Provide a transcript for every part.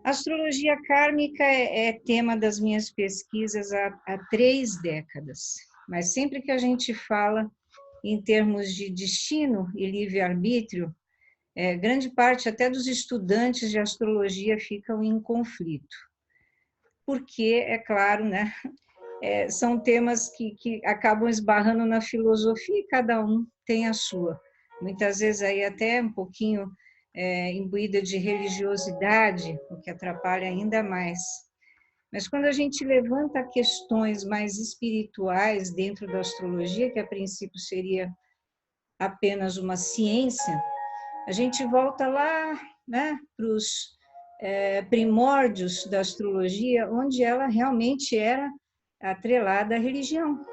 A astrologia kármica é tema das minhas pesquisas há 3 décadas, mas sempre que a gente fala em termos de destino e livre-arbítrio, grande parte até dos estudantes de astrologia ficam em conflito, porque, é claro, né, são temas que acabam esbarrando na filosofia e cada um tem a sua. Muitas vezes aí até um pouquinho imbuída de religiosidade, o que atrapalha ainda mais. Mas quando a gente levanta questões mais espirituais dentro da astrologia, que a princípio seria apenas uma ciência, a gente volta lá, né, para os primórdios da astrologia, onde ela realmente era atrelada à religião.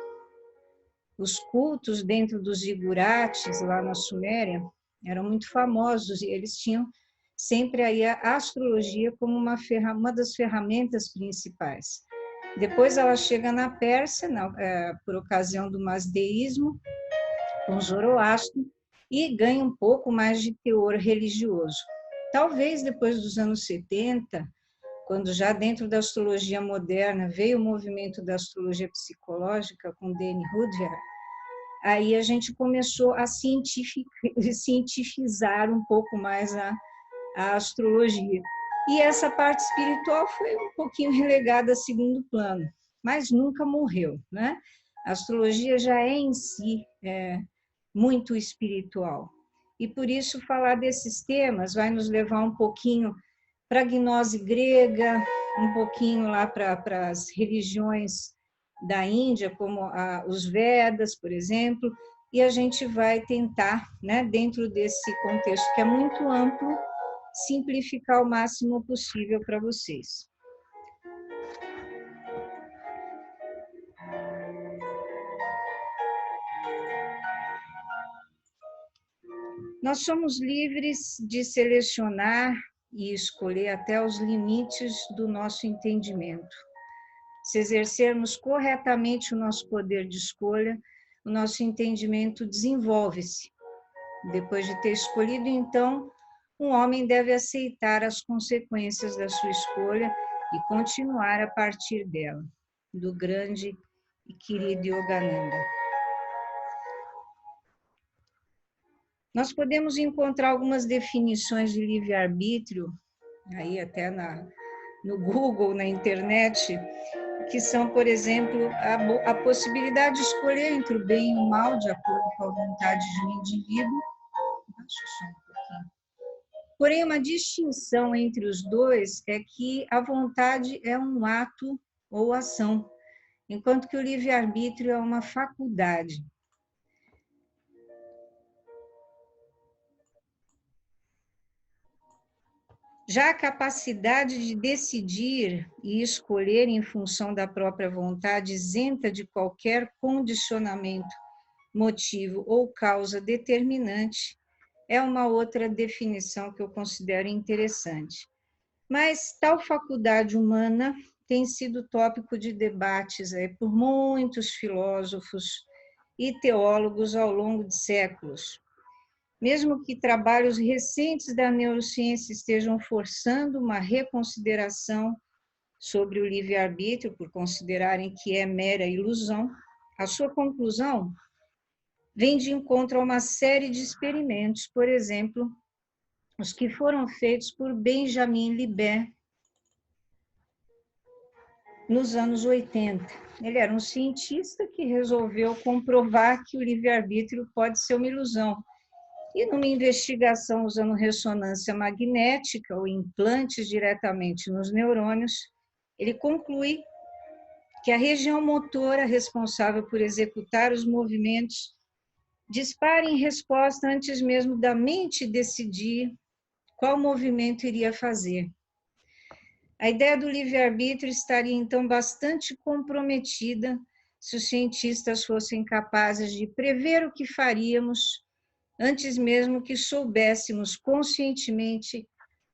Os cultos dentro dos zigurates, lá na Suméria, eram muito famosos e eles tinham sempre aí a astrologia como uma das ferramentas principais. Depois ela chega na Pérsia, por ocasião do masdeísmo, com Zoroastro, e ganha um pouco mais de teor religioso. Talvez depois dos anos 70, quando já dentro da astrologia moderna veio o movimento da astrologia psicológica com Danny Rudhyar, aí a gente começou a cientificizar um pouco mais a astrologia. E essa parte espiritual foi um pouquinho relegada a segundo plano, mas nunca morreu, né? A astrologia já é em si muito espiritual. E por isso falar desses temas vai nos levar um pouquinho para a gnose grega, um pouquinho lá para as religiões da Índia, como os Vedas, por exemplo, e a gente vai tentar, né, dentro desse contexto que é muito amplo, simplificar o máximo possível para vocês. Nós somos livres de selecionar e escolher até os limites do nosso entendimento. Se exercermos corretamente o nosso poder de escolha, o nosso entendimento desenvolve-se. Depois de ter escolhido, então, um homem deve aceitar as consequências da sua escolha e continuar a partir dela, do grande e querido Yogananda. Nós podemos encontrar algumas definições de livre-arbítrio, aí até no Google, na internet, que são, por exemplo, a possibilidade de escolher entre o bem e o mal, de acordo com a vontade de um indivíduo. Porém, uma distinção entre os dois é que a vontade é um ato ou ação, enquanto que o livre-arbítrio é uma faculdade. Já a capacidade de decidir e escolher em função da própria vontade, isenta de qualquer condicionamento, motivo ou causa determinante, é uma outra definição que eu considero interessante. Mas tal faculdade humana tem sido tópico de debates por muitos filósofos e teólogos ao longo de séculos. Mesmo que trabalhos recentes da neurociência estejam forçando uma reconsideração sobre o livre-arbítrio, por considerarem que é mera ilusão, a sua conclusão vem de encontro a uma série de experimentos, por exemplo, os que foram feitos por Benjamin Libet nos anos 80. Ele era um cientista que resolveu comprovar que o livre-arbítrio pode ser uma ilusão. E numa investigação usando ressonância magnética ou implantes diretamente nos neurônios, ele conclui que a região motora responsável por executar os movimentos dispara em resposta antes mesmo da mente decidir qual movimento iria fazer. A ideia do livre-arbítrio estaria, então, bastante comprometida se os cientistas fossem capazes de prever o que faríamos antes mesmo que soubéssemos conscientemente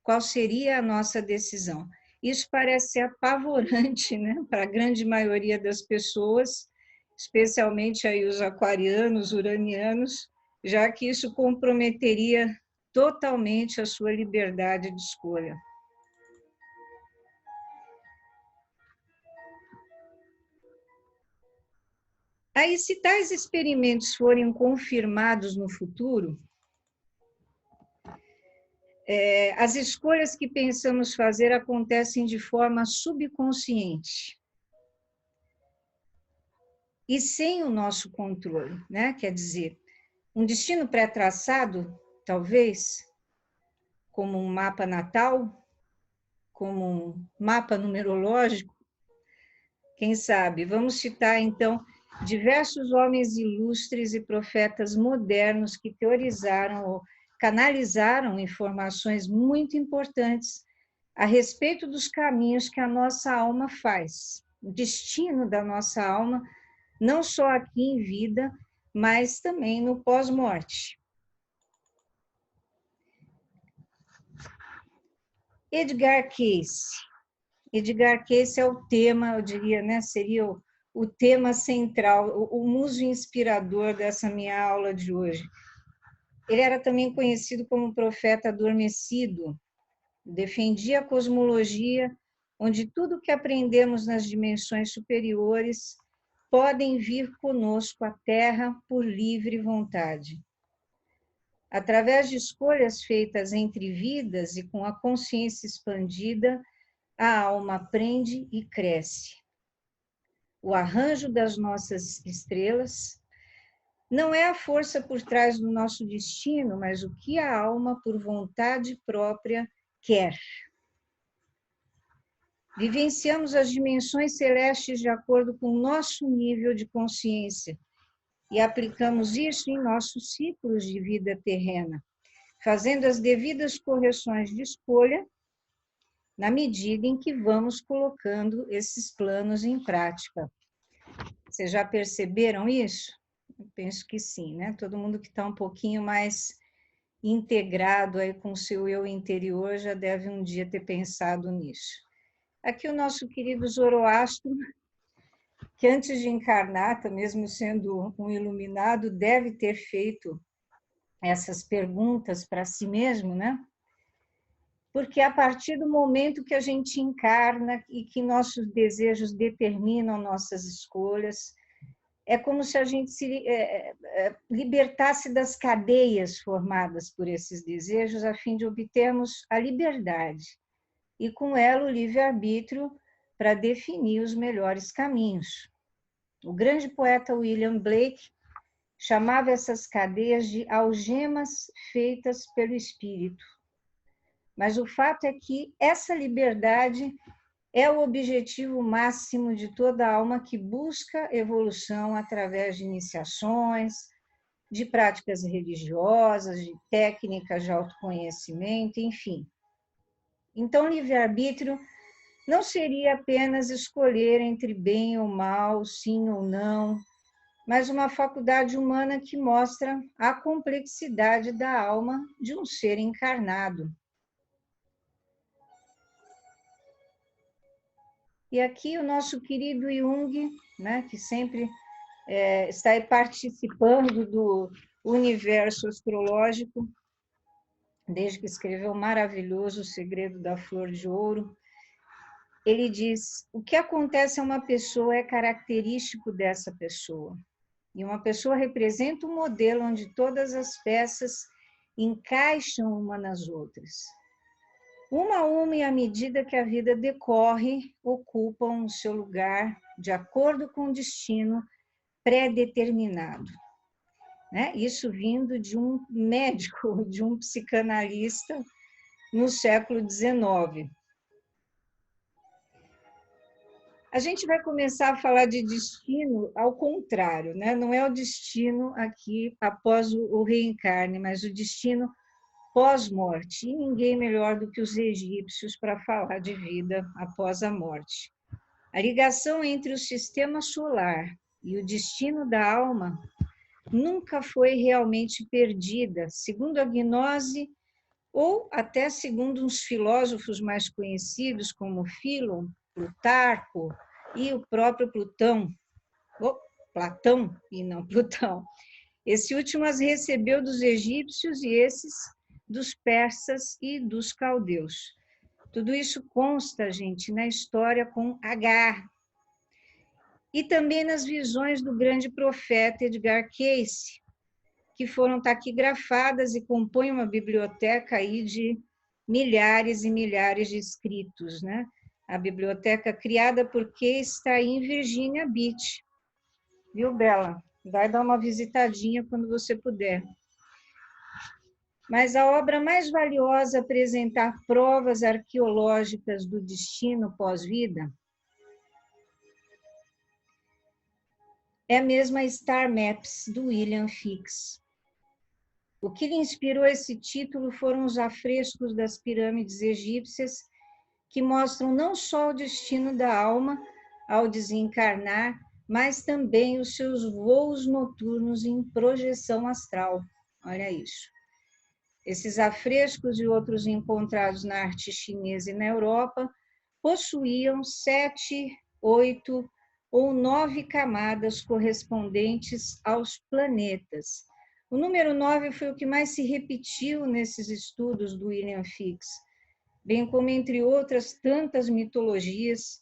qual seria a nossa decisão. Isso parece ser apavorante, né, para a grande maioria das pessoas, especialmente aí os aquarianos, uranianos, já que isso comprometeria totalmente a sua liberdade de escolha. Aí, se tais experimentos forem confirmados no futuro, as escolhas que pensamos fazer acontecem de forma subconsciente e sem o nosso controle, né? Quer dizer, um destino pré-traçado, talvez, como um mapa natal, como um mapa numerológico, quem sabe? Vamos citar, então, diversos homens ilustres e profetas modernos que teorizaram ou canalizaram informações muito importantes a respeito dos caminhos que a nossa alma faz, o destino da nossa alma, não só aqui em vida, mas também no pós-morte. Edgar Cayce. Edgar Cayce é o tema, eu diria, né, seria o tema central, o muso inspirador dessa minha aula de hoje. Ele era também conhecido como profeta adormecido, defendia a cosmologia, onde tudo que aprendemos nas dimensões superiores podem vir conosco à Terra por livre vontade. Através de escolhas feitas entre vidas e com a consciência expandida, a alma aprende e cresce. O arranjo das nossas estrelas não é a força por trás do nosso destino, mas o que a alma, por vontade própria, quer. Vivenciamos as dimensões celestes de acordo com o nosso nível de consciência e aplicamos isso em nossos ciclos de vida terrena, fazendo as devidas correções de escolha na medida em que vamos colocando esses planos em prática. Vocês já perceberam isso? Eu penso que sim, né? Todo mundo que está um pouquinho mais integrado aí com o seu eu interior já deve um dia ter pensado nisso. Aqui o nosso querido Zoroastro, que antes de encarnar, mesmo sendo um iluminado, deve ter feito essas perguntas para si mesmo, né? Porque a partir do momento que a gente encarna e que nossos desejos determinam nossas escolhas, é como se a gente se libertasse das cadeias formadas por esses desejos a fim de obtermos a liberdade e com ela o livre-arbítrio para definir os melhores caminhos. O grande poeta William Blake chamava essas cadeias de algemas feitas pelo espírito. Mas o fato é que essa liberdade é o objetivo máximo de toda alma que busca evolução através de iniciações, de práticas religiosas, de técnicas de autoconhecimento, enfim. Então, livre-arbítrio não seria apenas escolher entre bem ou mal, sim ou não, mas uma faculdade humana que mostra a complexidade da alma de um ser encarnado. E aqui o nosso querido Jung, né, que sempre está aí participando do universo astrológico, desde que escreveu o maravilhoso O Segredo da Flor de Ouro, ele diz: o que acontece a uma pessoa é característico dessa pessoa. E uma pessoa representa um modelo onde todas as peças encaixam uma nas outras. Uma a uma, e à medida que a vida decorre, ocupam o seu lugar de acordo com o destino pré-determinado. Né? Isso vindo de um médico, de um psicanalista no século XIX. A gente vai começar a falar de destino ao contrário, né? Não é o destino aqui após o reencarne, mas o destino pós-morte. E ninguém melhor do que os egípcios para falar de vida após a morte. A ligação entre o sistema solar e o destino da alma nunca foi realmente perdida, segundo a gnose, ou até segundo uns filósofos mais conhecidos, como Filon, Plutarco e o próprio Platão, e não Plutão. Esse último as recebeu dos egípcios e esses dos persas e dos caldeus. Tudo isso consta, gente, na história com H. e também nas visões do grande profeta Edgar Cayce, que foram taquigrafadas e compõem uma biblioteca aí de milhares e milhares de escritos, né? A biblioteca criada por Cayce está aí em Virginia Beach, viu, Bela? Vai dar uma visitadinha quando você puder. Mas a obra mais valiosa a apresentar provas arqueológicas do destino pós-vida é a mesma Star Maps, do William Fix. O que lhe inspirou esse título foram os afrescos das pirâmides egípcias, que mostram não só o destino da alma ao desencarnar, mas também os seus voos noturnos em projeção astral. Olha isso. Esses afrescos e outros encontrados na arte chinesa e na Europa possuíam 7, 8 ou 9 camadas correspondentes aos planetas. O número 9 foi o que mais se repetiu nesses estudos do William Fix, bem como entre outras tantas mitologias,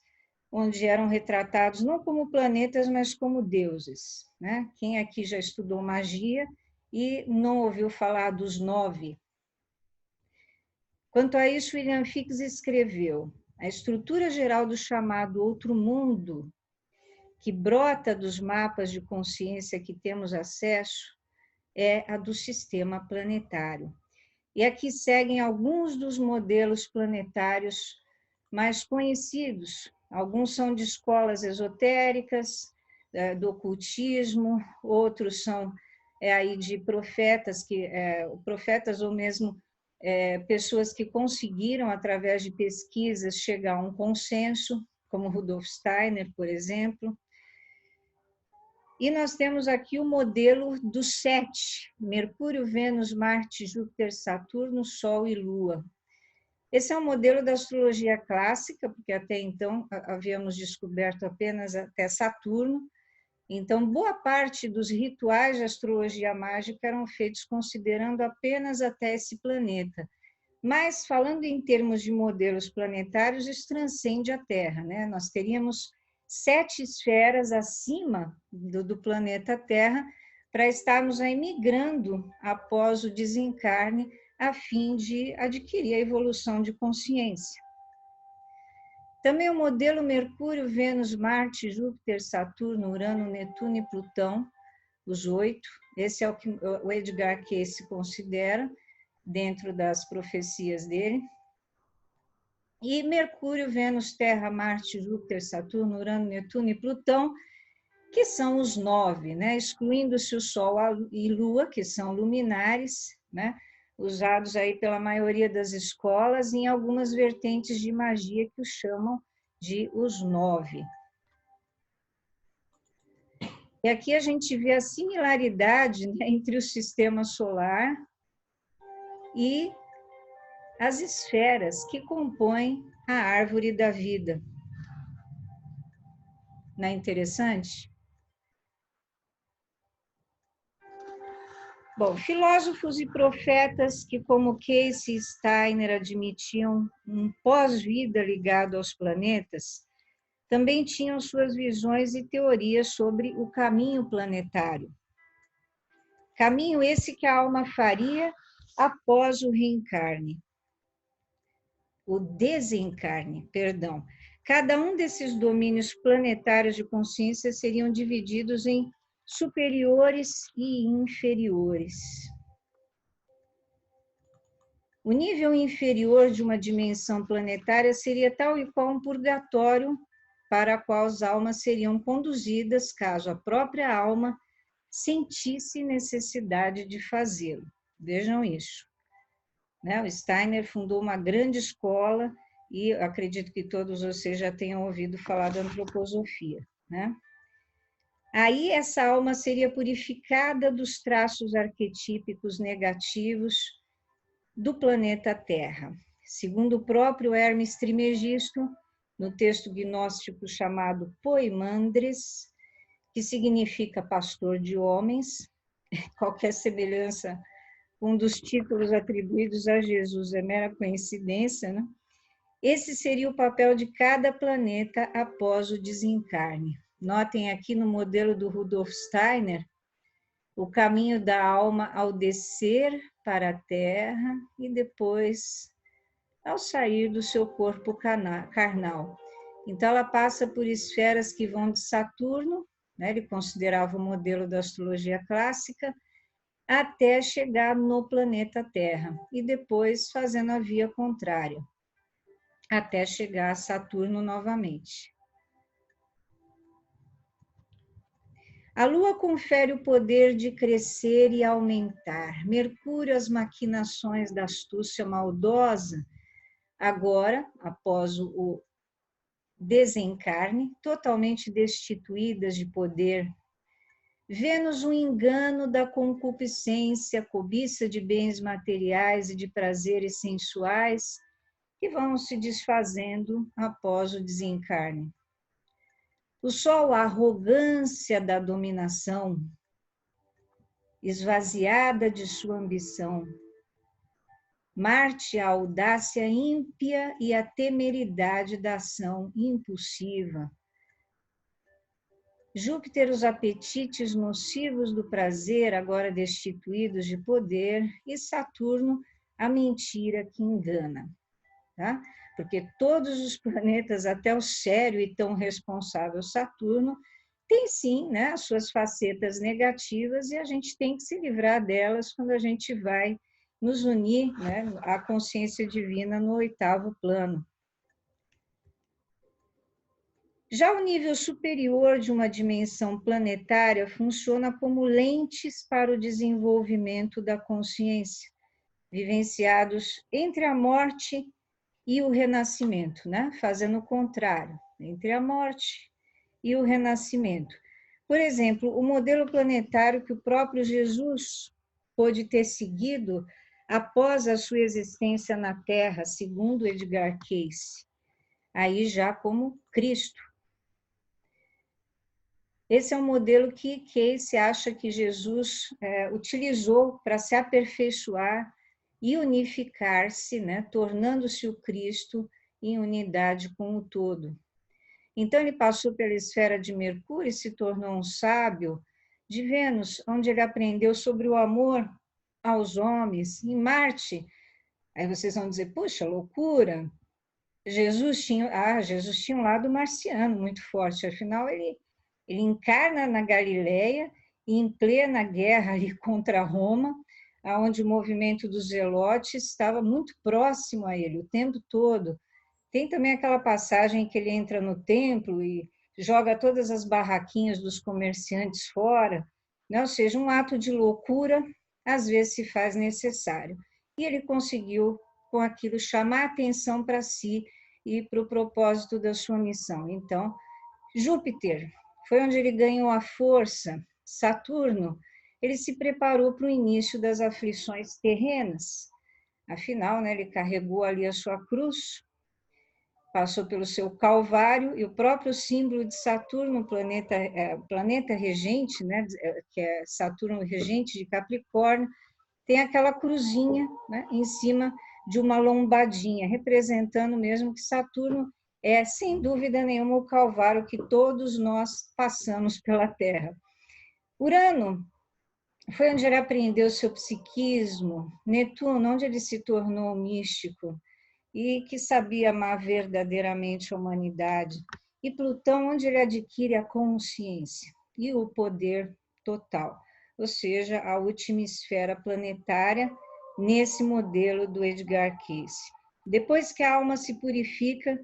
onde eram retratados não como planetas, mas como deuses, né? Quem aqui já estudou magia e não ouviu falar dos 9? Quanto a isso, William Fix escreveu: a estrutura geral do chamado outro mundo, que brota dos mapas de consciência que temos acesso, é a do sistema planetário. E aqui seguem alguns dos modelos planetários mais conhecidos. Alguns são de escolas esotéricas, do ocultismo, outros são aí de profetas, profetas ou mesmo pessoas que conseguiram, através de pesquisas, chegar a um consenso, como Rudolf Steiner, por exemplo. E nós temos aqui o modelo dos 7, Mercúrio, Vênus, Marte, Júpiter, Saturno, Sol e Lua. Esse é um modelo da astrologia clássica, porque até então havíamos descoberto apenas até Saturno. Então, boa parte dos rituais de astrologia mágica eram feitos considerando apenas até esse planeta. Mas, falando em termos de modelos planetários, isso transcende a Terra, né? Nós teríamos 7 esferas acima do planeta Terra para estarmos aí migrando após o desencarne, a fim de adquirir a evolução de consciência. Também o modelo Mercúrio, Vênus, Marte, Júpiter, Saturno, Urano, Netuno e Plutão, os 8. Esse é o que o Edgar Cayce considera dentro das profecias dele. E Mercúrio, Vênus, Terra, Marte, Júpiter, Saturno, Urano, Netuno e Plutão, que são os 9, né? Excluindo-se o Sol e Lua, que são luminares, né? Usados aí pela maioria das escolas e em algumas vertentes de magia que os chamam de os 9. E aqui a gente vê a similaridade, né, entre o sistema solar e as esferas que compõem a árvore da vida. Não é interessante? Bom, filósofos e profetas que, como Cayce e Steiner, admitiam um pós-vida ligado aos planetas, também tinham suas visões e teorias sobre o caminho planetário. Caminho esse que a alma faria após o reencarne. O desencarne, perdão. Cada um desses domínios planetários de consciência seriam divididos em superiores e inferiores. O nível inferior de uma dimensão planetária seria tal e qual um purgatório para a qual as almas seriam conduzidas caso a própria alma sentisse necessidade de fazê-lo. Vejam isso. O Steiner fundou uma grande escola e acredito que todos vocês já tenham ouvido falar da antroposofia, né? Aí essa alma seria purificada dos traços arquetípicos negativos do planeta Terra. Segundo o próprio Hermes Trismegisto, no texto gnóstico chamado Poimandres, que significa pastor de homens, qualquer semelhança com um dos títulos atribuídos a Jesus é mera coincidência, né? Esse seria o papel de cada planeta após o desencarne. Notem aqui no modelo do Rudolf Steiner, o caminho da alma ao descer para a Terra e depois ao sair do seu corpo carnal. Então, ela passa por esferas que vão de Saturno, né, ele considerava o modelo da astrologia clássica, até chegar no planeta Terra, e depois fazendo a via contrária, até chegar a Saturno novamente. A Lua confere o poder de crescer e aumentar. Mercúrio, as maquinações da astúcia maldosa, agora, após o desencarne, totalmente destituídas de poder. Vênus, o engano da concupiscência, cobiça de bens materiais e de prazeres sensuais, que vão se desfazendo após o desencarne. O Sol, a arrogância da dominação, esvaziada de sua ambição. Marte, a audácia ímpia e a temeridade da ação impulsiva. Júpiter, os apetites nocivos do prazer, agora destituídos de poder, e Saturno, a mentira que engana. Tá? Porque todos os planetas, até o sério e tão responsável Saturno, tem sim, né, as suas facetas negativas, e a gente tem que se livrar delas quando a gente vai nos unir, né, à consciência divina no 8º plano. Já o nível superior de uma dimensão planetária funciona como lentes para o desenvolvimento da consciência, vivenciados entre a morte e o renascimento, né? Fazendo o contrário, entre a morte e o renascimento. Por exemplo, o modelo planetário que o próprio Jesus pôde ter seguido após a sua existência na Terra, segundo Edgar Cayce, aí já como Cristo. Esse é um modelo que Cayce acha que Jesus utilizou para se aperfeiçoar e unificar-se, né, tornando-se o Cristo em unidade com o todo. Então, ele passou pela esfera de Mercúrio e se tornou um sábio, de Vênus, onde ele aprendeu sobre o amor aos homens. Em Marte, aí vocês vão dizer, puxa, loucura, Jesus tinha um lado marciano muito forte, afinal ele encarna na Galileia e em plena guerra ali contra Roma, onde o movimento dos zelotes estava muito próximo a ele o tempo todo. Tem também aquela passagem que ele entra no templo e joga todas as barraquinhas dos comerciantes fora, né? Ou seja, um ato de loucura às vezes se faz necessário. E ele conseguiu, com aquilo, chamar a atenção para si e para o propósito da sua missão. Então, Júpiter foi onde ele ganhou a força. Saturno, ele se preparou para o início das aflições terrenas. Afinal, né, ele carregou ali a sua cruz, passou pelo seu Calvário, e o próprio símbolo de Saturno, planeta regente, né, que é Saturno regente de Capricórnio, tem aquela cruzinha, né, em cima de uma lombadinha, representando mesmo que Saturno é, sem dúvida nenhuma, o Calvário que todos nós passamos pela Terra. Urano foi onde ele aprendeu seu psiquismo, Netuno, onde ele se tornou místico e que sabia amar verdadeiramente a humanidade, e Plutão, onde ele adquire a consciência e o poder total, ou seja, a última esfera planetária nesse modelo do Edgar Cayce. Depois que a alma se purifica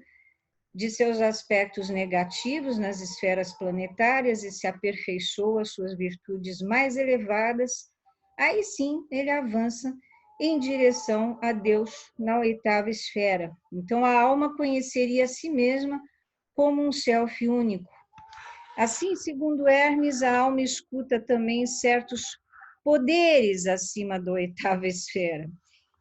de seus aspectos negativos nas esferas planetárias e se aperfeiçoa suas virtudes mais elevadas, aí sim ele avança em direção a Deus na 8ª esfera. Então a alma conheceria a si mesma como um self único. Assim, segundo Hermes, a alma escuta também certos poderes acima da 8ª esfera.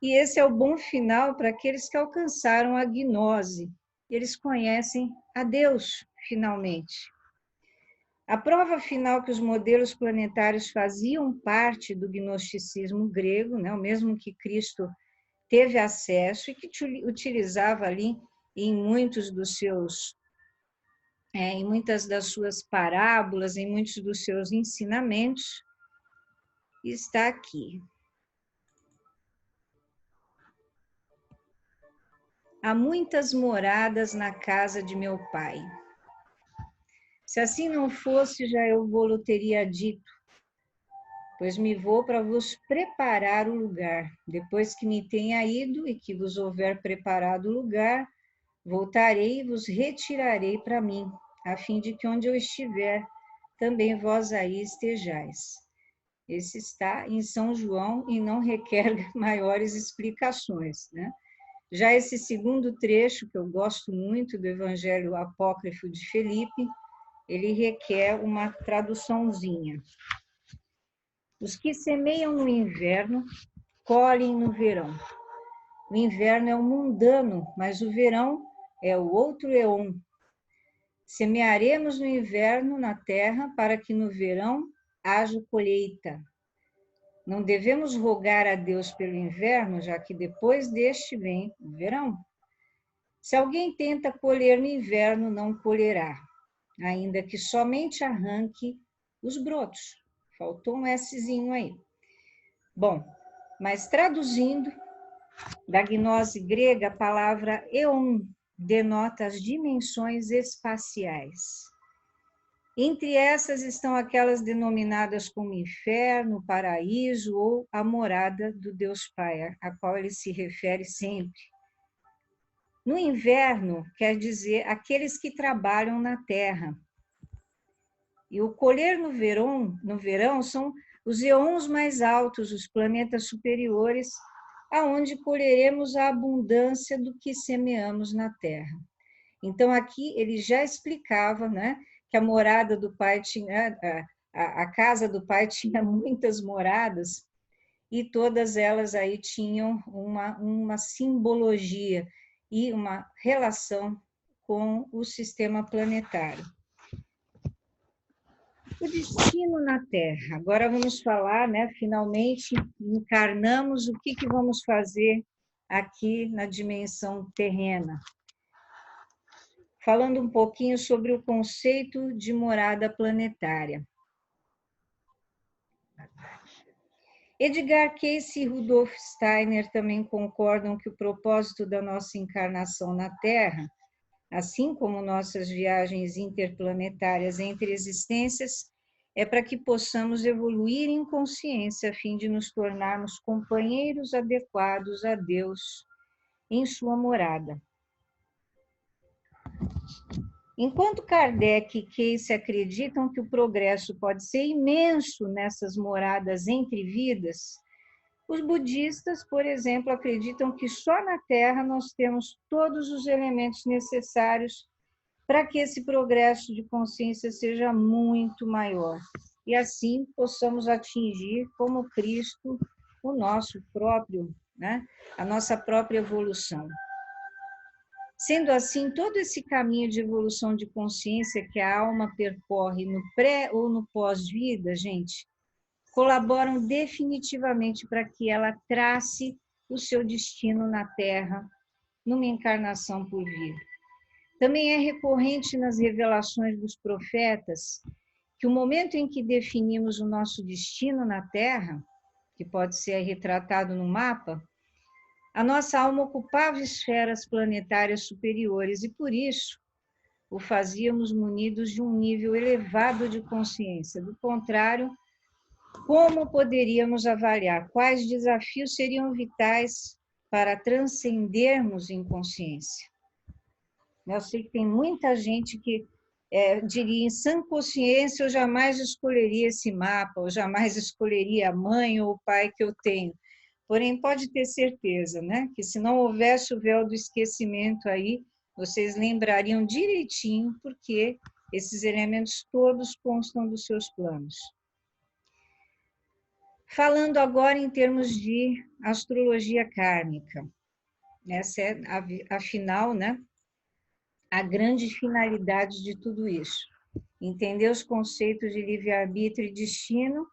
E esse é o bom final para aqueles que alcançaram a gnose. Eles conhecem a Deus, finalmente. A prova final que os modelos planetários faziam parte do gnosticismo grego, né, o mesmo que Cristo teve acesso e que utilizava ali em muitos dos seus em muitas das suas parábolas, em muitos dos seus ensinamentos, está aqui. Há muitas moradas na casa de meu pai. Se assim não fosse, já eu vou-lo teria dito, pois me vou para vos preparar o lugar. Depois que me tenha ido e que vos houver preparado o lugar, voltarei e vos retirarei para mim, a fim de que onde eu estiver, também vós aí estejais. Esse está em São João e não requer maiores explicações, né? Já esse segundo trecho, que eu gosto muito do Evangelho Apócrifo de Felipe, ele requer uma traduçãozinha. Os que semeiam no inverno, colhem no verão. O inverno é o mundano, mas o verão é o outro éon. Semearemos no inverno na terra, para que no verão haja colheita. Não devemos rogar a Deus pelo inverno, já que depois deste vem o verão. Se alguém tenta colher no inverno, não colherá, ainda que somente arranque os brotos. Faltou um Szinho aí. Bom, mas traduzindo, da gnose grega, a palavra eon denota as dimensões espaciais. Entre essas estão aquelas denominadas como inferno, paraíso ou a morada do Deus Pai, a qual ele se refere sempre. No inverno, quer dizer aqueles que trabalham na terra. E o colher no verão são os eons mais altos, os planetas superiores, aonde colheremos a abundância do que semeamos na terra. Então, aqui ele já explicava, né, que a morada do pai tinha, a casa do pai tinha muitas moradas, e todas elas aí tinham uma simbologia e uma relação com o sistema planetário. O destino na Terra. Agora vamos falar, né? Finalmente encarnamos o que vamos fazer aqui na dimensão terrena. Falando um pouquinho sobre o conceito de morada planetária. Edgar Cayce e Rudolf Steiner também concordam que o propósito da nossa encarnação na Terra, assim como nossas viagens interplanetárias entre existências, é para que possamos evoluir em consciência a fim de nos tornarmos companheiros adequados a Deus em sua morada. Enquanto Kardec e Cayce acreditam que o progresso pode ser imenso nessas moradas entre vidas, os budistas, por exemplo, acreditam que só na Terra nós temos todos os elementos necessários para que esse progresso de consciência seja muito maior e assim possamos atingir, como Cristo, o nosso próprio, né, a nossa própria evolução. Sendo assim, todo esse caminho de evolução de consciência que a alma percorre no pré ou no pós-vida, gente, colaboram definitivamente para que ela trace o seu destino na Terra, numa encarnação por vir. Também é recorrente nas revelações dos profetas que o momento em que definimos o nosso destino na Terra, que pode ser retratado no mapa, a nossa alma ocupava esferas planetárias superiores e, por isso, o fazíamos munidos de um nível elevado de consciência. Do contrário, como poderíamos avaliar quais desafios seriam vitais para transcendermos em consciência? Eu sei que tem muita gente que diria, em sã consciência, eu jamais escolheria esse mapa, eu jamais escolheria a mãe ou o pai que eu tenho. Porém, pode ter certeza, né, que se não houvesse o véu do esquecimento aí, vocês lembrariam direitinho, porque esses elementos todos constam dos seus planos. Falando agora em termos de astrologia kármica, essa é, afinal, né, a grande finalidade de tudo isso. Entender os conceitos de livre-arbítrio e destino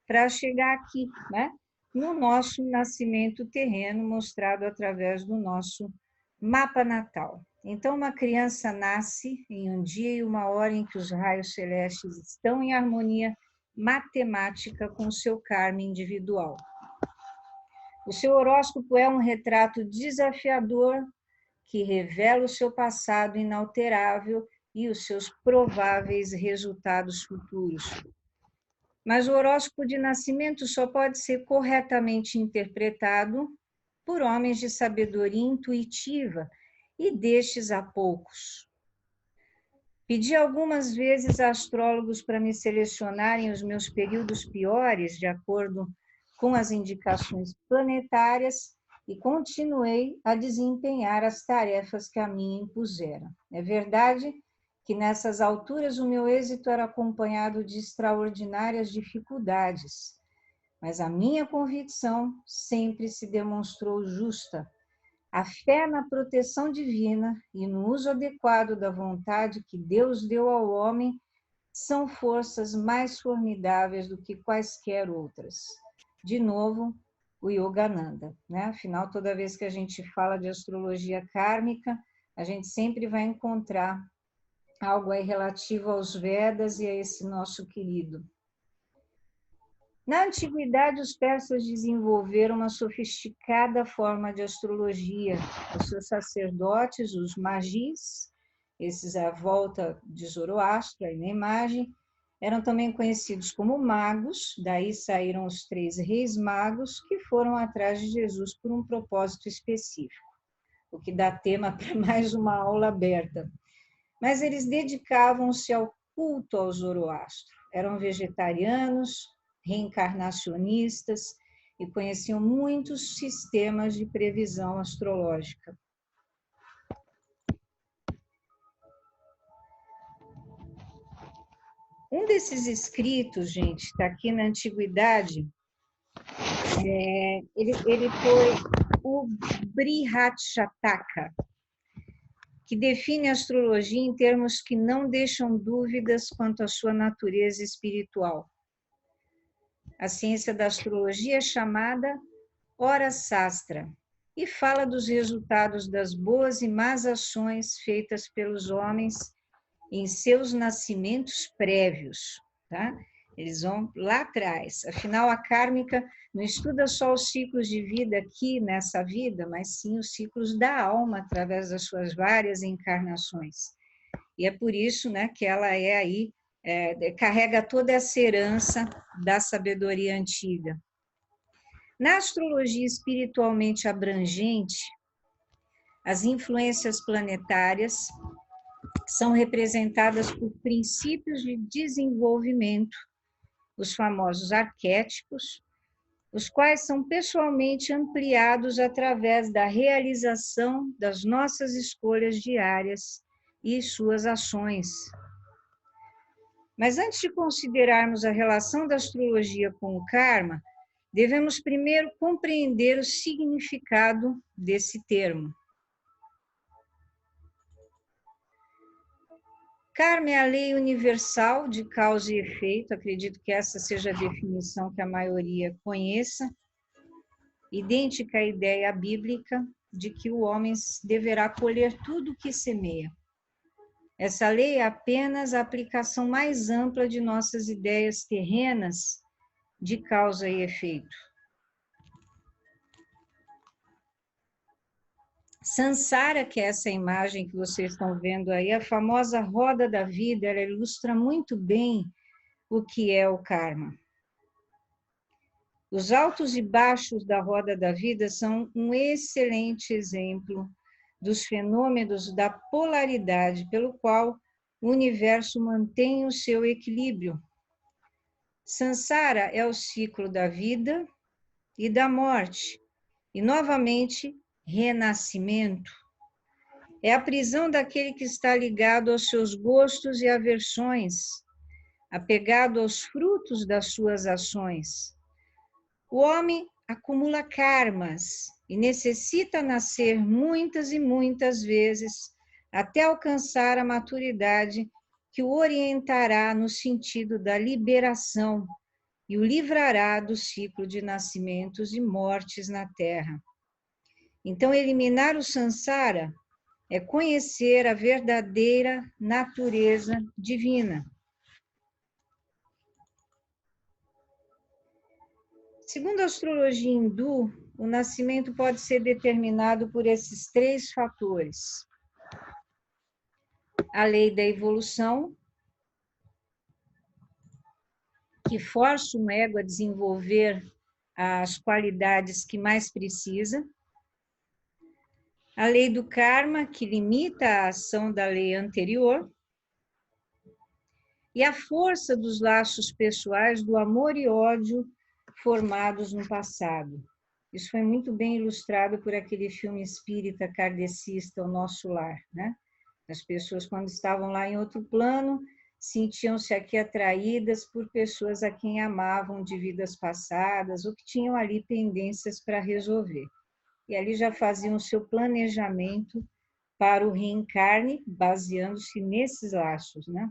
para chegar aqui, né, no nosso nascimento terreno, mostrado através do nosso mapa natal. Então, uma criança nasce em um dia e uma hora em que os raios celestes estão em harmonia matemática com o seu karma individual. O seu horóscopo é um retrato desafiador que revela o seu passado inalterável e os seus prováveis resultados futuros. Mas o horóscopo de nascimento só pode ser corretamente interpretado por homens de sabedoria intuitiva, e destes há poucos. Pedi algumas vezes a astrólogos para me selecionarem os meus períodos piores, de acordo com as indicações planetárias, e continuei a desempenhar as tarefas que a mim impuseram. É verdade que nessas alturas o meu êxito era acompanhado de extraordinárias dificuldades, mas a minha convicção sempre se demonstrou justa. A fé na proteção divina e no uso adequado da vontade que Deus deu ao homem são forças mais formidáveis do que quaisquer outras. De novo, o Yogananda, né? Afinal, toda vez que a gente fala de astrologia kármica, a gente sempre vai encontrar algo aí relativo aos Vedas e a esse nosso querido. Na antiguidade, os persas desenvolveram uma sofisticada forma de astrologia. Os seus sacerdotes, os magis, esses à volta de Zoroastro, aí na imagem, eram também conhecidos como magos, daí saíram os 3 reis magos que foram atrás de Jesus por um propósito específico, o que dá tema para mais uma aula aberta. Mas eles dedicavam-se ao culto ao Zoroastro, eram vegetarianos, reencarnacionistas e conheciam muitos sistemas de previsão astrológica. Um desses escritos, gente, está aqui na Antiguidade, ele foi o Brihadshataka, que define a astrologia em termos que não deixam dúvidas quanto à sua natureza espiritual. A ciência da astrologia é chamada Hora Sastra e fala dos resultados das boas e más ações feitas pelos homens em seus nascimentos prévios, tá? Eles vão lá atrás. Afinal, a kármica não estuda só os ciclos de vida aqui nessa vida, mas sim os ciclos da alma através das suas várias encarnações. E é por isso, né, que ela é aí carrega toda essa herança da sabedoria antiga. Na astrologia espiritualmente abrangente, as influências planetárias são representadas por princípios de desenvolvimento, os famosos arquétipos, os quais são pessoalmente ampliados através da realização das nossas escolhas diárias e suas ações. Mas antes de considerarmos a relação da astrologia com o karma, devemos primeiro compreender o significado desse termo. Karma é a lei universal de causa e efeito, acredito que essa seja a definição que a maioria conheça, idêntica à ideia bíblica de que o homem deverá colher tudo o que semeia. Essa lei é apenas a aplicação mais ampla de nossas ideias terrenas de causa e efeito. Sansara, que é essa imagem que vocês estão vendo aí, a famosa roda da vida, ela ilustra muito bem o que é o karma. Os altos e baixos da roda da vida são um excelente exemplo dos fenômenos da polaridade pelo qual o universo mantém o seu equilíbrio. Sansara é o ciclo da vida e da morte, e novamente renascimento. É a prisão daquele que está ligado aos seus gostos e aversões, apegado aos frutos das suas ações. O homem acumula karmas e necessita nascer muitas e muitas vezes até alcançar a maturidade que o orientará no sentido da liberação e o livrará do ciclo de nascimentos e mortes na Terra. Então, eliminar o sansara é conhecer a verdadeira natureza divina. Segundo a astrologia hindu, o nascimento pode ser determinado por esses 3 fatores: a lei da evolução, que força o ego a desenvolver as qualidades que mais precisa, a lei do karma, que limita a ação da lei anterior, e a força dos laços pessoais do amor e ódio formados no passado. Isso foi muito bem ilustrado por aquele filme espírita kardecista, O Nosso Lar, né? As pessoas, quando estavam lá em outro plano, sentiam-se aqui atraídas por pessoas a quem amavam de vidas passadas ou que tinham ali pendências para resolver. E ali já faziam o seu planejamento para o reencarne, baseando-se nesses laços, né?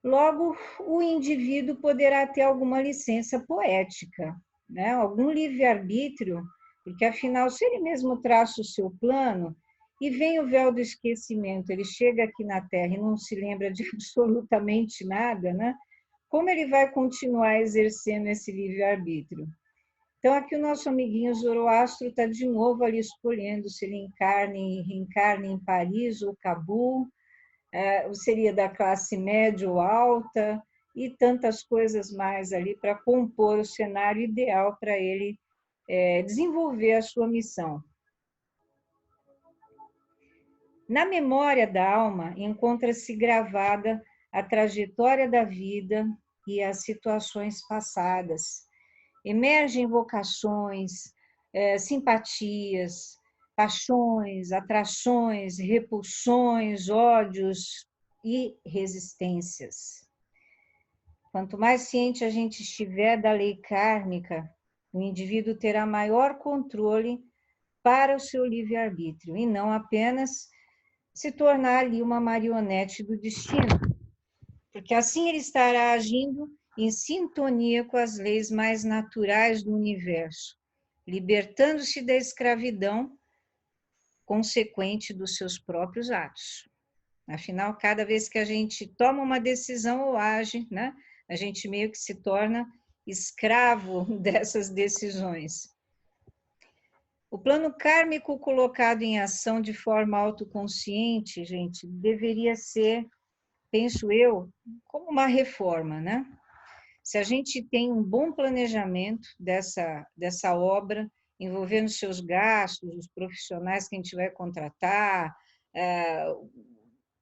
Logo, o indivíduo poderá ter alguma licença poética, né? Algum livre-arbítrio, porque afinal, se ele mesmo traça o seu plano e vem o véu do esquecimento, ele chega aqui na Terra e não se lembra de absolutamente nada, né? Como ele vai continuar exercendo esse livre-arbítrio? Então, aqui o nosso amiguinho Zoroastro está de novo ali escolhendo se ele reencarna em Paris ou Cabul, seria da classe média ou alta, e tantas coisas mais ali para compor o cenário ideal para ele desenvolver a sua missão. Na memória da alma encontra-se gravada a trajetória da vida e as situações passadas. Emergem vocações, simpatias, paixões, atrações, repulsões, ódios e resistências. Quanto mais ciente a gente estiver da lei kármica, o indivíduo terá maior controle para o seu livre-arbítrio, e não apenas se tornar ali uma marionete do destino, porque assim ele estará agindo em sintonia com as leis mais naturais do universo, libertando-se da escravidão consequente dos seus próprios atos. Afinal, cada vez que a gente toma uma decisão ou age, né, a gente meio que se torna escravo dessas decisões. O plano kármico colocado em ação de forma autoconsciente, gente, deveria ser, penso eu, como uma reforma, né? Se a gente tem um bom planejamento dessa obra, envolvendo seus gastos, os profissionais que a gente vai contratar,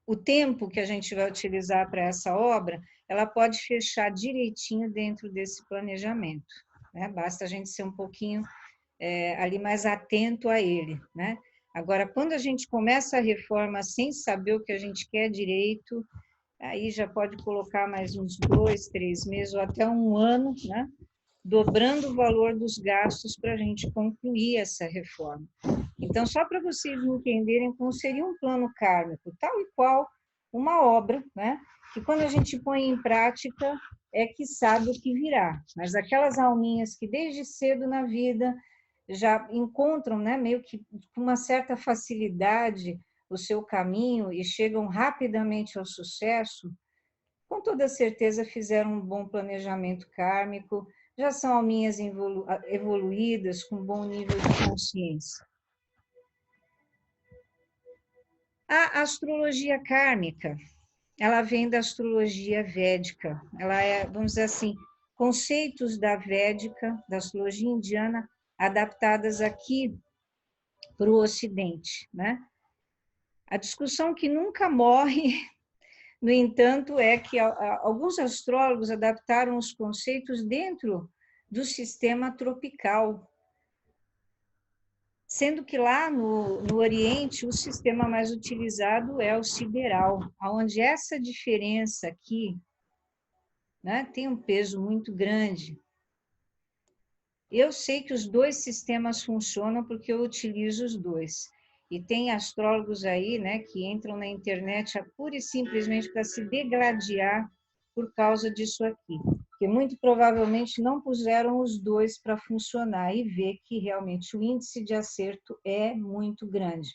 o tempo que a gente vai utilizar para essa obra, ela pode fechar direitinho dentro desse planejamento, né? Basta a gente ser um pouquinho ali mais atento a ele, né? Agora, quando a gente começa a reforma sem saber o que a gente quer direito, aí já pode colocar mais uns 2, 3 meses ou até um ano, né? Dobrando o valor dos gastos para a gente concluir essa reforma. Então, só para vocês entenderem como seria um plano kármico, tal e qual uma obra, né? Que quando a gente põe em prática é que sabe o que virá. Mas aquelas alminhas que desde cedo na vida já encontram, né, meio que com uma certa facilidade o seu caminho e chegam rapidamente ao sucesso, com toda certeza fizeram um bom planejamento kármico, já são alminhas evoluídas, com bom nível de consciência. A astrologia kármica, ela vem da astrologia védica, ela é, vamos dizer assim, conceitos da védica, da astrologia indiana, adaptadas aqui para o Ocidente, né? A discussão que nunca morre, no entanto, é que alguns astrólogos adaptaram os conceitos dentro do sistema tropical, sendo que lá no Oriente o sistema mais utilizado é o sideral, onde essa diferença aqui, né, tem um peso muito grande. Eu sei que os dois sistemas funcionam porque eu utilizo os dois. E tem astrólogos aí, né, que entram na internet pura e simplesmente para se degladiar por causa disso aqui. porque muito provavelmente não puseram os dois para funcionar e ver que realmente o índice de acerto é muito grande,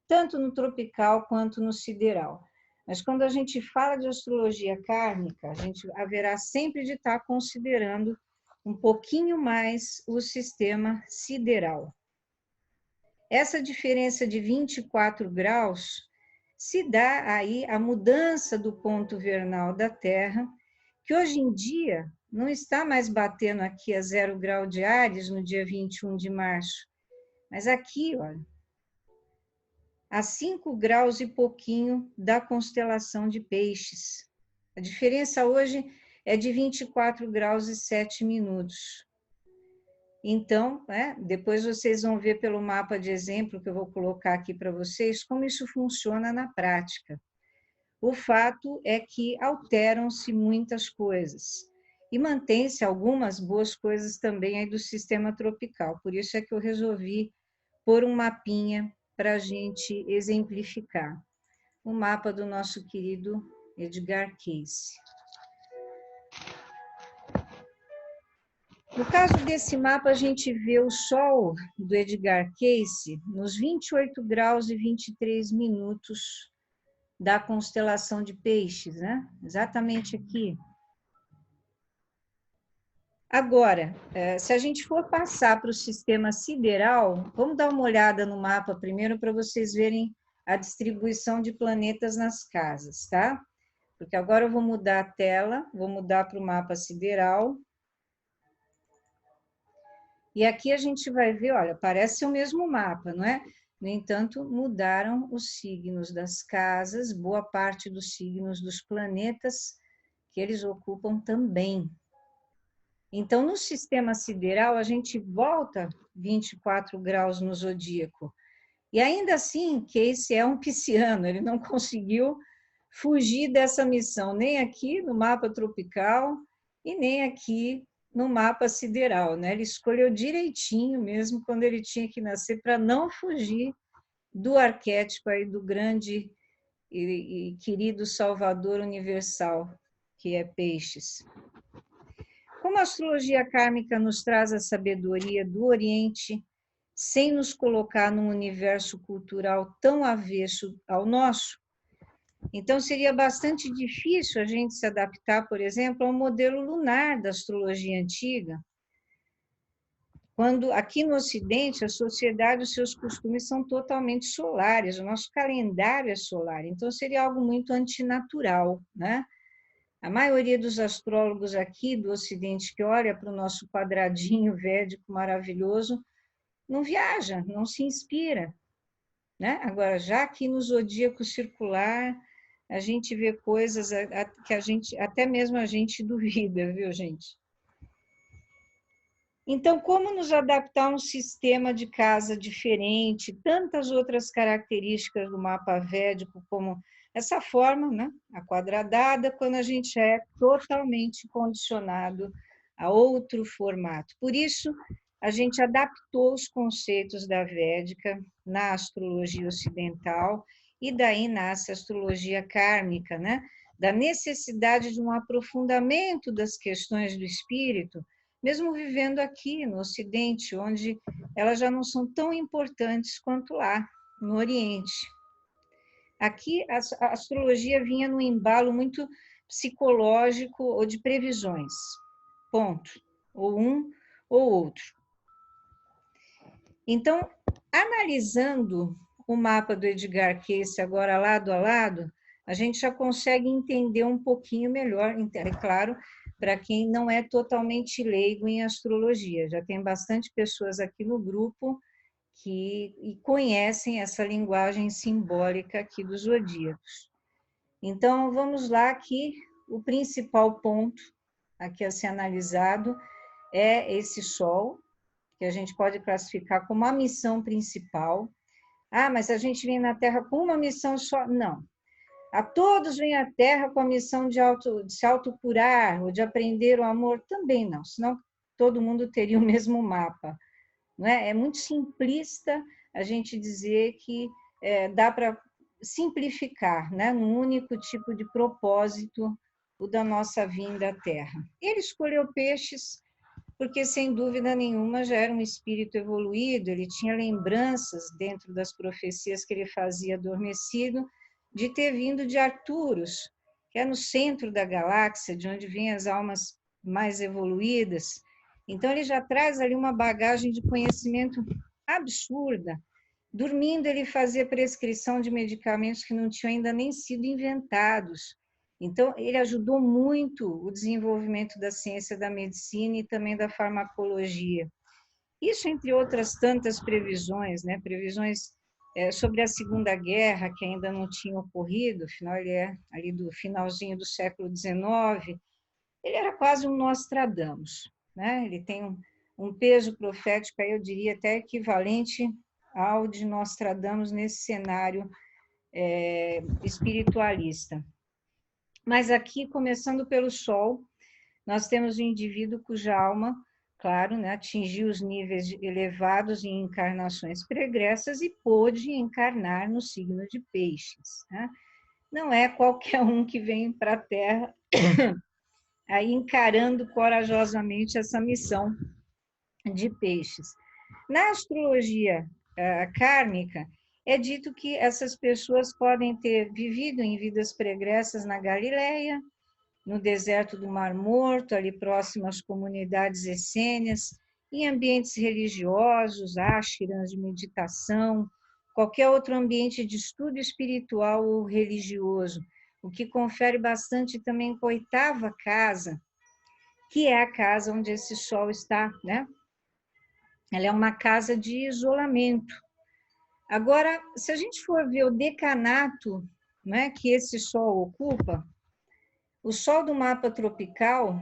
tanto no tropical quanto no sideral. Mas quando a gente fala de astrologia kármica, a gente haverá sempre de estar considerando um pouquinho mais o sistema sideral. Essa diferença de 24 graus se dá aí a mudança do ponto vernal da Terra, que hoje em dia não está mais batendo aqui a 0 grau de Áries no dia 21 de março, mas aqui, olha, a 5 graus e pouquinho da constelação de Peixes. A diferença hoje é de 24 graus e 7 minutos. Então, depois vocês vão ver pelo mapa de exemplo que eu vou colocar aqui para vocês como isso funciona na prática. O fato é que alteram-se muitas coisas e mantém-se algumas boas coisas também aí do sistema tropical. Por isso é que eu resolvi pôr um mapinha para a gente exemplificar. O mapa do nosso querido Edgar Cayce. No caso desse mapa, a gente vê o Sol do Edgar Cayce nos 28 graus e 23 minutos da constelação de Peixes, né? Exatamente aqui. Agora, se a gente for passar para o sistema sideral, vamos dar uma olhada no mapa primeiro para vocês verem a distribuição de planetas nas casas, tá? Porque agora eu vou mudar a tela, vou mudar para o mapa sideral. E aqui a gente vai ver, olha, parece o mesmo mapa, não é? No entanto, mudaram os signos das casas, boa parte dos signos dos planetas que eles ocupam também. Então, no sistema sideral, a gente volta 24 graus no zodíaco. E ainda assim, Cayce é um pisciano, ele não conseguiu fugir dessa missão, nem aqui no mapa tropical e nem aqui no mapa sideral, né? Ele escolheu direitinho mesmo quando ele tinha que nascer para não fugir do arquétipo aí do grande e querido Salvador universal, que é Peixes. Como a astrologia kármica nos traz a sabedoria do Oriente, sem nos colocar num universo cultural tão avesso ao nosso, então seria bastante difícil a gente se adaptar, por exemplo, ao modelo lunar da astrologia antiga, quando aqui no Ocidente a sociedade, os seus costumes são totalmente solares, o nosso calendário é solar, então seria algo muito antinatural, né? A maioria dos astrólogos aqui do Ocidente que olha para o nosso quadradinho védico maravilhoso, não viaja, não se inspira, né? Agora, já aqui no zodíaco circular, a gente vê coisas que a gente, até mesmo a gente duvida, viu, gente? Então, como nos adaptar a um sistema de casa diferente, tantas outras características do mapa védico, como essa forma, né, a quadradada, quando a gente é totalmente condicionado a outro formato. Por isso, a gente adaptou os conceitos da Védica na astrologia ocidental e daí nasce a astrologia kármica, né, da necessidade de um aprofundamento das questões do espírito, mesmo vivendo aqui no Ocidente, onde elas já não são tão importantes quanto lá, no Oriente. Aqui, a astrologia vinha num embalo muito psicológico ou de previsões, ponto, ou um ou outro. Então, analisando o mapa do Edgar Cayce agora lado a lado, a gente já consegue entender um pouquinho melhor, é claro, para quem não é totalmente leigo em astrologia. Já tem bastante pessoas aqui no grupo que conhecem essa linguagem simbólica aqui dos zodíacos. Então, vamos lá que o principal ponto aqui a ser analisado é esse Sol, que a gente pode classificar como a missão principal. Ah, mas a gente vem na Terra com uma missão só? Não. A todos vem à Terra com a missão de se autocurar ou de aprender o amor? Também não, senão todo mundo teria o mesmo mapa. Não é? É muito simplista a gente dizer que dá para simplificar, né, num único tipo de propósito o da nossa vinda à Terra. Ele escolheu peixes porque, sem dúvida nenhuma, já era um espírito evoluído, ele tinha lembranças dentro das profecias que ele fazia adormecido, de ter vindo de Arcturus, que é no centro da galáxia, de onde vêm as almas mais evoluídas. Então, ele já traz ali uma bagagem de conhecimento absurda. Dormindo, ele fazia prescrição de medicamentos que não tinham ainda nem sido inventados. Então, ele ajudou muito o desenvolvimento da ciência da medicina e também da farmacologia. Isso, entre outras tantas previsões, né? Previsões sobre a Segunda Guerra, que ainda não tinha ocorrido, afinal, ele é ali do finalzinho do século XIX. Ele era quase um Nostradamus, né? Ele tem um peso profético, aí eu diria até equivalente ao de Nostradamus nesse cenário espiritualista. Mas aqui, começando pelo Sol, nós temos um indivíduo cuja alma, claro, né, atingiu os níveis elevados em encarnações pregressas e pôde encarnar no signo de Peixes. Né? Não é qualquer um que vem para a Terra aí encarando corajosamente essa missão de Peixes. Na astrologia kármica, é dito que essas pessoas podem ter vivido em vidas pregressas na Galileia, no deserto do Mar Morto, ali próximo às comunidades essênias, em ambientes religiosos, ashrams de meditação, qualquer outro ambiente de estudo espiritual ou religioso, o que confere bastante também com a oitava casa, que é a casa onde esse sol está, né? Ela é uma casa de isolamento. Agora, se a gente for ver o decanato, né, que esse sol ocupa, o sol do mapa tropical,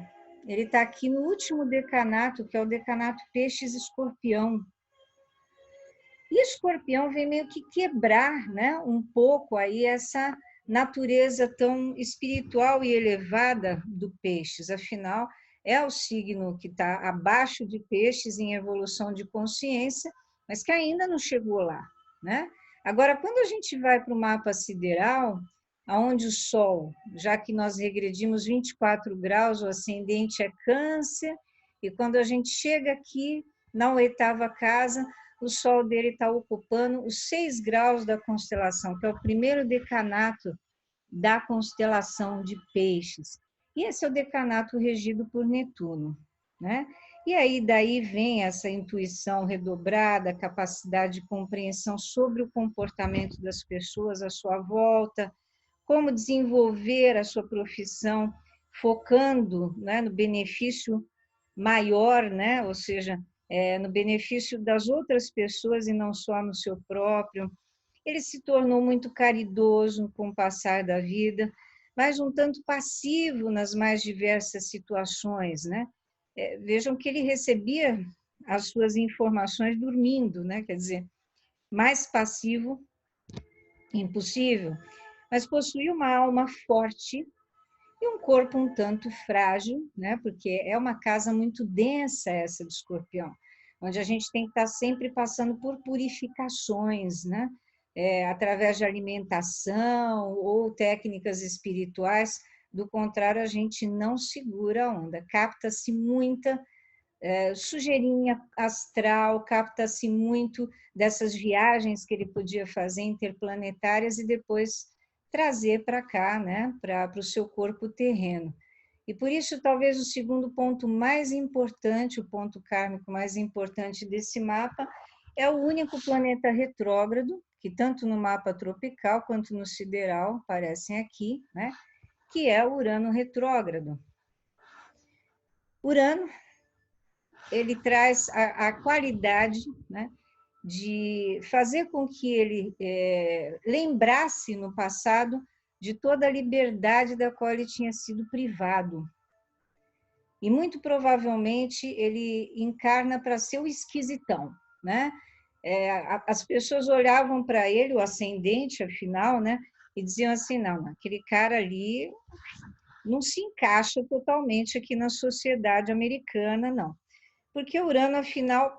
ele está aqui no último decanato, que é o decanato Peixes-Escorpião. E Escorpião vem meio que quebrar, né, um pouco aí essa natureza tão espiritual e elevada do Peixes. Afinal, é o signo que está abaixo de Peixes em evolução de consciência, mas que ainda não chegou lá, né? Agora, quando a gente vai para o mapa sideral, aonde o Sol, já que nós regredimos 24 graus, o ascendente é Câncer, e quando a gente chega aqui na oitava casa, o Sol dele está ocupando os 6 graus da constelação, que é o primeiro decanato da constelação de Peixes. E esse é o decanato regido por Netuno, né? E aí daí vem essa intuição redobrada, a capacidade de compreensão sobre o comportamento das pessoas à sua volta, como desenvolver a sua profissão focando, né, no benefício maior, né? Ou seja, no benefício das outras pessoas e não só no seu próprio. Ele se tornou muito caridoso com o passar da vida, mas um tanto passivo nas mais diversas situações, né? Vejam que ele recebia as suas informações dormindo, né? Quer dizer, mais passivo, impossível, mas possuía uma alma forte e um corpo um tanto frágil, né? Porque é uma casa muito densa essa de Escorpião, onde a gente tem que estar sempre passando por purificações, né? Através de alimentação ou técnicas espirituais, do contrário, a gente não segura a onda, capta-se muita sujeirinha astral, capta-se muito dessas viagens que ele podia fazer interplanetárias e depois trazer para cá, né, para o seu corpo terreno. E por isso, talvez o segundo ponto mais importante, o ponto kármico mais importante desse mapa, é o único planeta retrógrado, que tanto no mapa tropical quanto no sideral aparecem aqui, né, que é o Urano retrógrado. Urano, ele traz a qualidade, né, de fazer com que ele lembrasse no passado de toda a liberdade da qual ele tinha sido privado. E muito provavelmente ele encarna para ser o esquisitão, né? As pessoas olhavam para ele, o ascendente, afinal, né? E diziam assim, não, aquele cara ali não se encaixa totalmente aqui na sociedade americana, não. Porque Urano, afinal,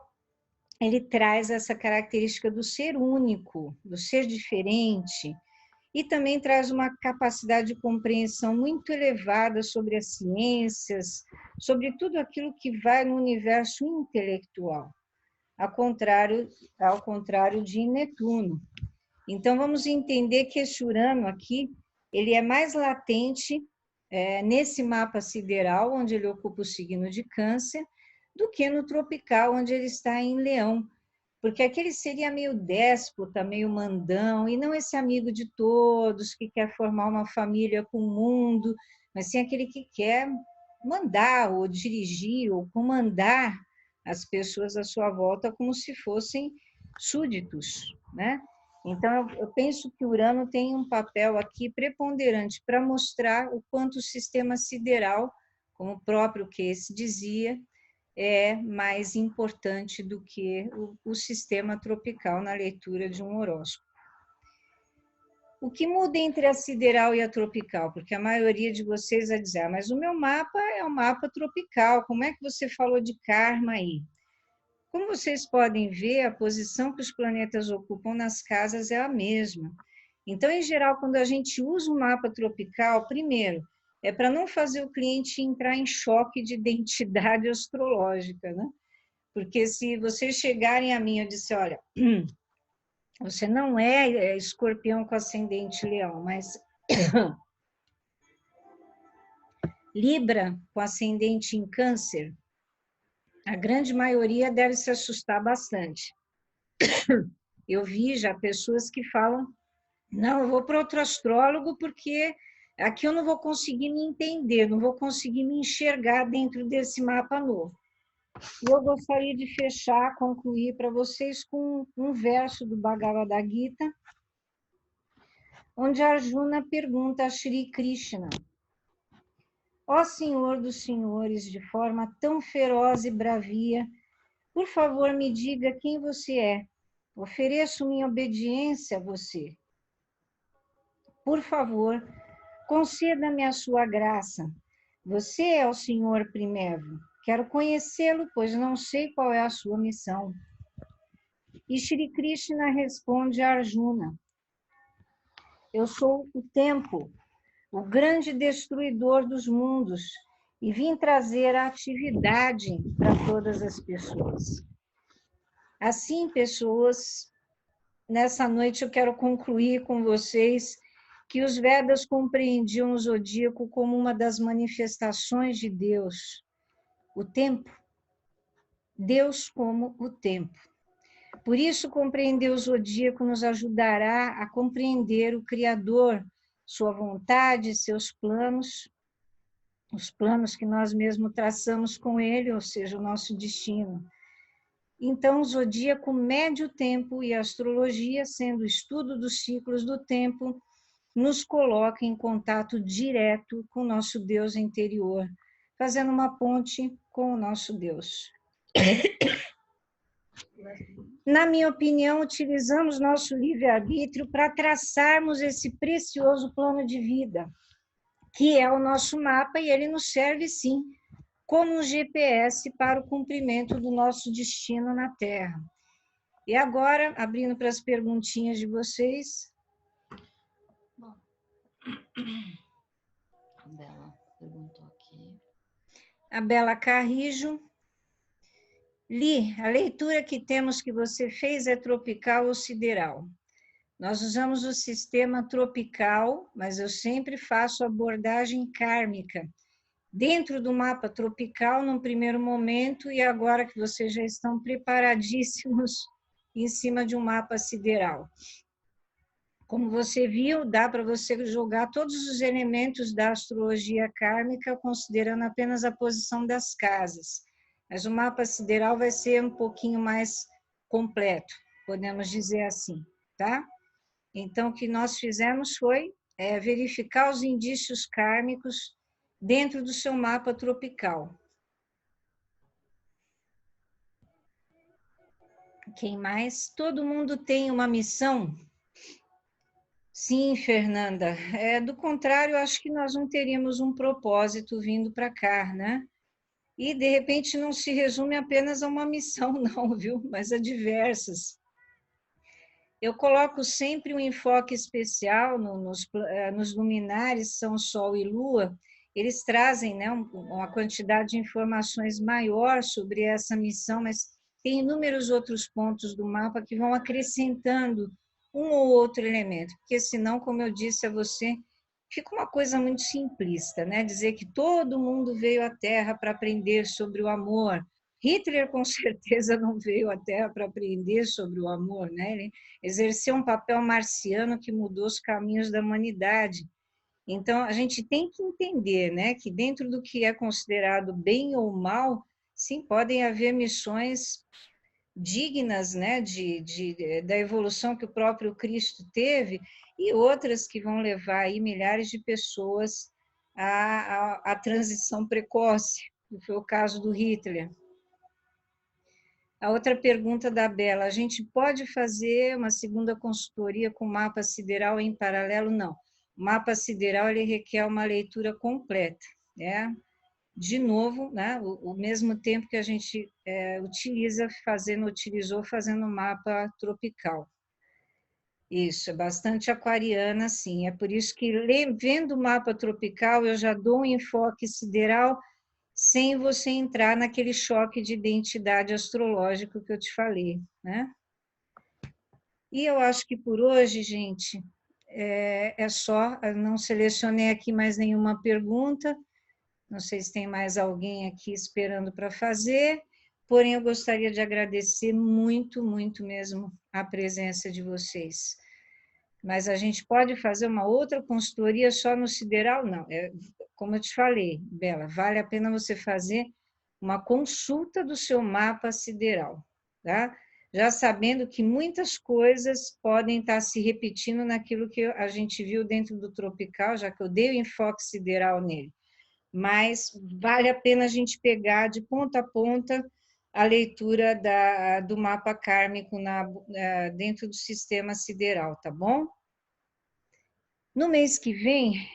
ele traz essa característica do ser único, do ser diferente, e também traz uma capacidade de compreensão muito elevada sobre as ciências, sobre tudo aquilo que vai no universo intelectual, ao contrário de Netuno. Então, vamos entender que esse Urano aqui, ele é mais latente nesse mapa sideral, onde ele ocupa o signo de Câncer, do que no tropical, onde ele está em Leão, porque aquele seria meio déspota, meio mandão, e não esse amigo de todos, que quer formar uma família com o mundo, mas sim aquele que quer mandar, ou dirigir, ou comandar as pessoas à sua volta como se fossem súditos, né? Então, eu penso que Urano tem um papel aqui preponderante para mostrar o quanto o sistema sideral, como o próprio Cayce dizia, é mais importante do que o sistema tropical na leitura de um horóscopo. O que muda entre a sideral e a tropical? Porque a maioria de vocês vai dizer, mas o meu mapa é um mapa tropical, como é que você falou de karma aí? Como vocês podem ver, a posição que os planetas ocupam nas casas é a mesma. Então, em geral, quando a gente usa um mapa tropical, primeiro, é para não fazer o cliente entrar em choque de identidade astrológica, né? Porque se vocês chegarem a mim e eu disser, olha, você não é escorpião com ascendente leão, mas Libra com ascendente em câncer, a grande maioria deve se assustar bastante. Eu vi já pessoas que falam, não, eu vou para outro astrólogo porque aqui eu não vou conseguir me entender, não vou conseguir me enxergar dentro desse mapa novo. E eu gostaria de fechar, concluir para vocês com um verso do Bhagavad Gita, onde Arjuna pergunta a Shri Krishna, ó Senhor dos Senhores, de forma tão feroz e bravia, por favor, me diga quem você é. Ofereço minha obediência a você. Por favor, conceda-me a sua graça. Você é o Senhor Primevo. Quero conhecê-lo, pois não sei qual é a sua missão. E Shri Krishna responde a Arjuna, eu sou o tempo, o grande destruidor dos mundos, e vim trazer a atividade para todas as pessoas. Assim, pessoas, nessa noite eu quero concluir com vocês que os Vedas compreendiam o zodíaco como uma das manifestações de Deus, o tempo. Deus como o tempo. Por isso, compreender o zodíaco nos ajudará a compreender o Criador, sua vontade, seus planos, os planos que nós mesmos traçamos com ele, ou seja, o nosso destino. Então, o zodíaco mede o tempo e a astrologia, sendo o estudo dos ciclos do tempo, nos coloca em contato direto com o nosso Deus interior, fazendo uma ponte com o nosso Deus. Na minha opinião, utilizamos nosso livre-arbítrio para traçarmos esse precioso plano de vida, que é o nosso mapa, e ele nos serve, sim, como um GPS para o cumprimento do nosso destino na Terra. E agora, abrindo para as perguntinhas de vocês. Bom, a Bela perguntou aqui. A Bela Carrijo. Li, a leitura que temos que você fez é tropical ou sideral. Nós usamos o sistema tropical, mas eu sempre faço abordagem kármica. Dentro do mapa tropical, num primeiro momento, e agora que vocês já estão preparadíssimos em cima de um mapa sideral. Como você viu, dá para você jogar todos os elementos da astrologia kármica, considerando apenas a posição das casas. Mas o mapa sideral vai ser um pouquinho mais completo, podemos dizer assim, tá? Então, o que nós fizemos foi verificar os indícios kármicos dentro do seu mapa tropical. Quem mais? Todo mundo tem uma missão? Sim, Fernanda. Do contrário, acho que nós não teríamos um propósito vindo para cá, né? E, de repente, não se resume apenas a uma missão, não, viu? Mas a diversas. Eu coloco sempre um enfoque especial nos luminares São Sol e Lua. Eles trazem, né, uma quantidade de informações maior sobre essa missão, mas tem inúmeros outros pontos do mapa que vão acrescentando um ou outro elemento, porque senão, como eu disse a você, fica uma coisa muito simplista, né? Dizer que todo mundo veio à Terra para aprender sobre o amor. Hitler, com certeza, não veio à Terra para aprender sobre o amor, né? Ele exerceu um papel marciano que mudou os caminhos da humanidade. Então, a gente tem que entender, né, que dentro do que é considerado bem ou mal, sim, podem haver missões dignas, né, da evolução que o próprio Cristo teve, e outras que vão levar aí milhares de pessoas à transição precoce, que foi o caso do Hitler. A outra pergunta da Bela, a gente pode fazer uma segunda consultoria com mapa sideral em paralelo? Não. O mapa sideral ele requer uma leitura completa, né? De novo, né? O mesmo tempo que a gente utilizou fazendo mapa tropical. Isso, é bastante aquariana, sim. É por isso que, vendo o mapa tropical, eu já dou um enfoque sideral sem você entrar naquele choque de identidade astrológico que eu te falei, né? E eu acho que por hoje, gente, é só. Eu não selecionei aqui mais nenhuma pergunta. Não sei se tem mais alguém aqui esperando para fazer, porém eu gostaria de agradecer muito, muito mesmo a presença de vocês. Mas a gente pode fazer uma outra consultoria só no sideral? Não. Como eu te falei, Bela, vale a pena você fazer uma consulta do seu mapa sideral, tá? Já sabendo que muitas coisas podem estar se repetindo naquilo que a gente viu dentro do tropical, já que eu dei o enfoque sideral nele. Mas vale a pena a gente pegar de ponta a ponta a leitura do mapa kármico dentro do sistema sideral, tá bom? No mês que vem,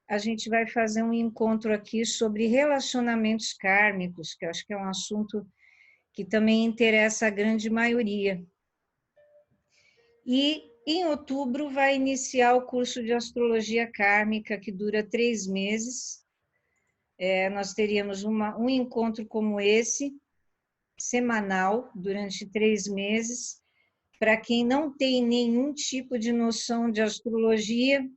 a gente vai fazer um encontro aqui sobre relacionamentos kármicos, que eu acho que é um assunto que também interessa a grande maioria. E em outubro vai iniciar o curso de astrologia kármica, que dura 3 meses. Nós teríamos um encontro como esse, semanal, durante 3 meses. Para quem não tem nenhum tipo de noção de astrologia,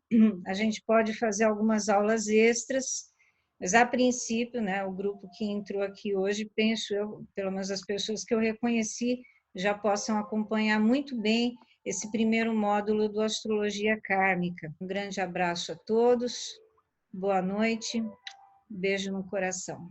a gente pode fazer algumas aulas extras, mas a princípio, né, o grupo que entrou aqui hoje, penso eu, pelo menos as pessoas que eu reconheci, já possam acompanhar muito bem esse primeiro módulo do Astrologia Kármica. Um grande abraço a todos, boa noite, beijo no coração.